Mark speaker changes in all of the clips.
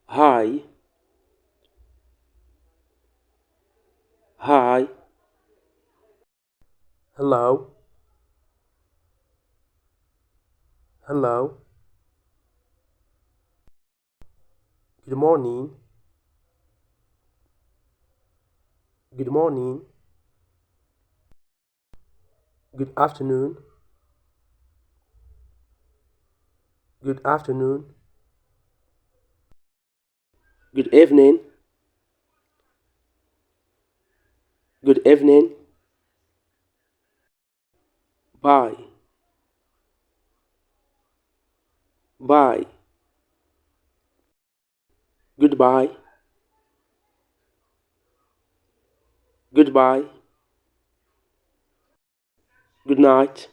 Speaker 1: Hi. Hi. Hello. Hello. Good morning. Good morning. Good afternoon. Good afternoon. Good evening. Good evening. Bye. Bye. Goodbye. Goodbye. Good night.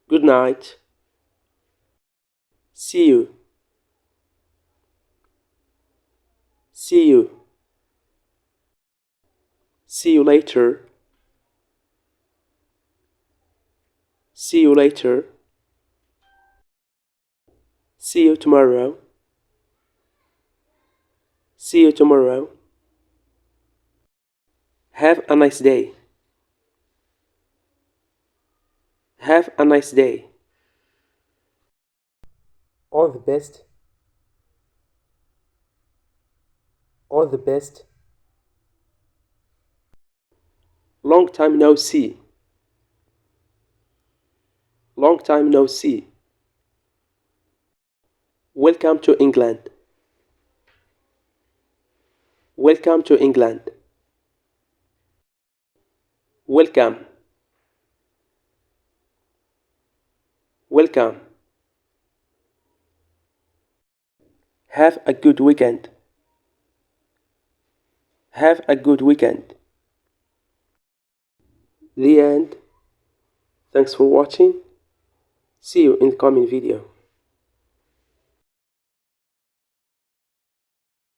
Speaker 1: Good night. See you. See you. See you later. See you later. See you tomorrow. See you tomorrow. Have a nice day. Have a nice day. All the best. All the best. Long time no see. Long time no see. Welcome to England. Welcome to England. Welcome. Welcome. Have a good weekend. Have a good weekend. The end. Thanks for watching. See you in the coming video.